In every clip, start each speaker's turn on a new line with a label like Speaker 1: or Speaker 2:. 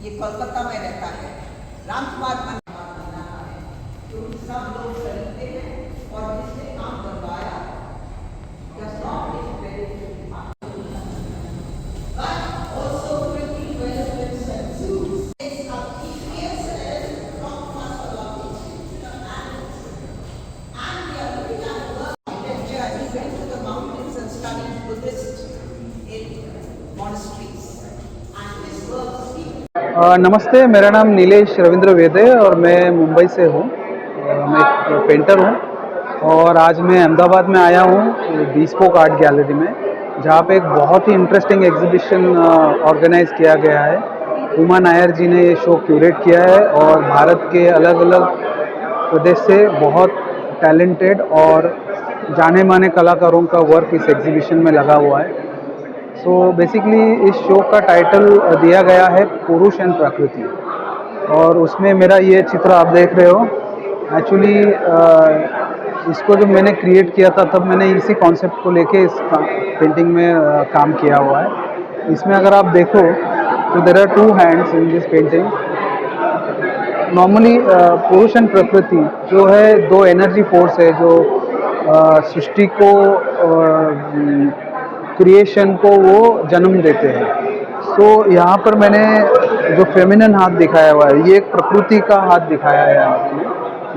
Speaker 1: ये कोलकाता में रहता है। रामकुमार महीना है, तो सब लोग खरीदते हैं और जिसने काम करवाया does not take credit to the market. But also pretty well with suits. It's a PSL from Masala and we are looking at work architecture. He went to the mountains and studied Buddhist in monasteries. And his work
Speaker 2: नमस्ते, मेरा नाम नीलेश रविंद्र वेद है और मैं मुंबई से हूँ। मैं एक पेंटर हूँ और आज मैं अहमदाबाद में आया हूँ बीस्पोक आर्ट गैलरी में, जहाँ पे एक बहुत ही इंटरेस्टिंग एग्जीबिशन ऑर्गेनाइज किया गया है। उमा नायर जी ने ये शो क्यूरेट किया है और भारत के अलग अलग प्रदेश से बहुत टैलेंटेड और जाने माने कलाकारों का वर्क इस एग्जीबिशन में लगा हुआ है। सो बेसिकली इस शो का टाइटल दिया गया है पुरुष एंड प्रकृति, और उसमें मेरा ये चित्र आप देख रहे हो। एक्चुअली इसको जब मैंने क्रिएट किया था तब मैंने इसी कॉन्सेप्ट को लेके इस पेंटिंग में काम किया हुआ है। इसमें अगर आप देखो तो there are two hands in this painting. Normally पुरुष एंड प्रकृति जो है दो एनर्जी फोर्स है जो सृष्टि को क्रिएशन को वो जन्म देते हैं। सो यहाँ पर मैंने जो फेमिनिन हाथ दिखाया हुआ है, ये एक प्रकृति का हाथ दिखाया है आपने,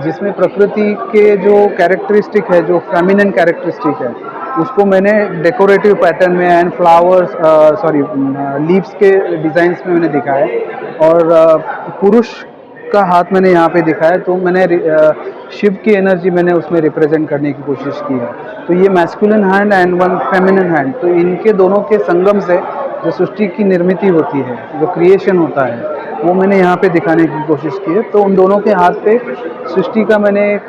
Speaker 2: जिसमें प्रकृति के जो कैरेक्टरिस्टिक है, जो फेमिनिन कैरेक्टरिस्टिक है, उसको मैंने डेकोरेटिव पैटर्न में एंड फ्लावर्स लीव्स के डिज़ाइंस में मैंने दिखाया है। और पुरुष का हाथ मैंने यहाँ पे दिखाया, तो मैंने शिव की एनर्जी मैंने उसमें रिप्रेजेंट करने की कोशिश की है। तो ये masculine hand and one feminine hand, तो इनके दोनों के संगम से जो सृष्टि की निर्मित होती है, जो क्रिएशन होता है, वो मैंने यहाँ पे दिखाने की कोशिश की है। तो उन दोनों के हाथ पे सृष्टि का मैंने एक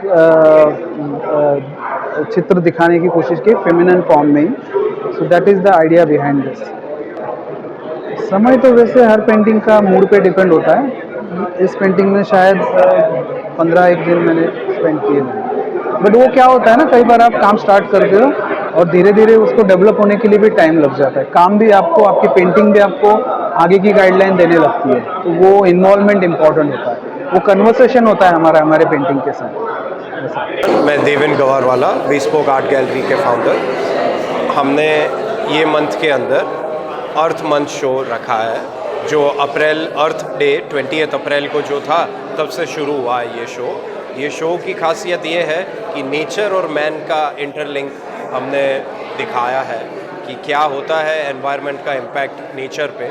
Speaker 2: चित्र दिखाने की कोशिश की फेमिनिन फॉर्म में ही। So that is the idea behind this. समय तो वैसे हर पेंटिंग का मूड पे डिपेंड होता है। इस पेंटिंग में शायद 15-1 दिन मैंने स्पेंड किए हैं। बट वो क्या होता है ना, कई बार आप काम स्टार्ट करते हो और धीरे धीरे उसको डेवलप होने के लिए भी टाइम लग जाता है। काम भी आपको, आपकी पेंटिंग भी आपको आगे की गाइडलाइन देने लगती है, तो वो इन्वॉल्वमेंट इम्पॉर्टेंट होता है, वो कन्वर्सेशन होता है हमारे पेंटिंग के साथ।
Speaker 3: मैं देवेन गवारवाला, बीस्पोक आर्ट गैलरी के फाउंडर। हमने ये मंथ के अंदर अर्थ मंथ शो रखा है, जो अप्रैल अर्थ डे 20 अप्रैल को जो था तब से शुरू हुआ है ये शो। ये शो की खासियत ये है कि नेचर और मैन का इंटरलिंक हमने दिखाया है कि क्या होता है एनवायरनमेंट का इम्पैक्ट नेचर पे,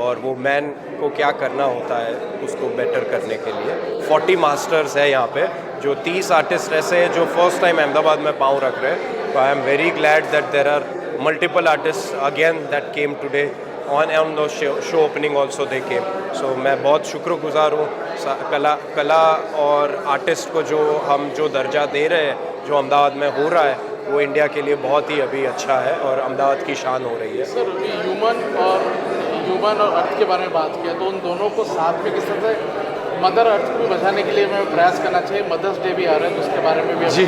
Speaker 3: और वो मैन को क्या करना होता है उसको बेटर करने के लिए। 40 मास्टर्स है यहाँ पे, जो 30 आर्टिस्ट ऐसे हैं जो फर्स्ट टाइम अहमदाबाद में पाँव रख रहे हैं। तो I am very glad that there are multiple artist again that came today on the show opening also they came. So मैं बहुत शुक्रगुजार हूँ कला और आर्टिस्ट को, जो दर्जा दे रहे हैं, जो अहमदाबाद में हो रहा है, वो इंडिया के लिए बहुत ही अभी अच्छा है और अहमदाबाद की शान हो रही है।
Speaker 4: सर, ह्यूमन और अर्थ के बारे में बात किया, तो उन दोनों को साथ में किस तरह से मदर अर्थ को भी बचाने के लिए हमें प्रयास करना चाहिए। मदर्स डे भी आ रहा है, तो उसके बारे में भी
Speaker 3: जी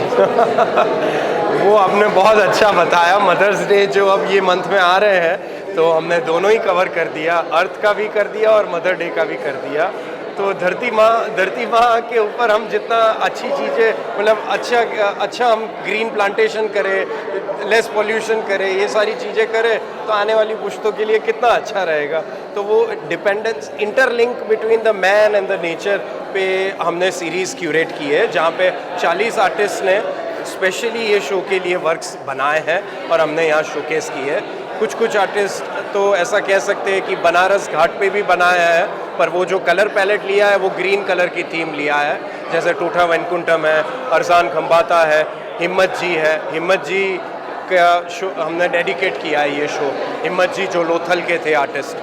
Speaker 3: वो आपने बहुत अच्छा बताया। मदर्स डे जो अब ये मंथ में आ रहे हैं, तो हमने दोनों ही कवर कर दिया, अर्थ का भी कर दिया और मदर डे का भी कर दिया। तो धरती माँ के ऊपर हम जितना अच्छी चीज़ें, मतलब अच्छा हम ग्रीन प्लांटेशन करें, लेस पॉल्यूशन करें, ये सारी चीज़ें करें, तो आने वाली पुश्तों के लिए कितना अच्छा रहेगा। तो वो dependence, interlink between the man and the nature पे हमने सीरीज़ क्यूरेट की है, जहाँ पे 40 आर्टिस्ट ने स्पेशली ये शो के लिए वर्क्स बनाए हैं और हमने यहाँ शोकेस की है। कुछ आर्टिस्ट तो ऐसा कह सकते हैं कि बनारस घाट पे भी बनाया है, पर वो जो कलर पैलेट लिया है वो ग्रीन कलर की थीम लिया है। जैसे टूटा वैनकुंठम है, अरसान खंबाता है, हिम्मत जी है। हिम्मत जी का शो हमने डेडिकेट किया है ये शो। हिम्मत जी जो लोथल के थे आर्टिस्ट,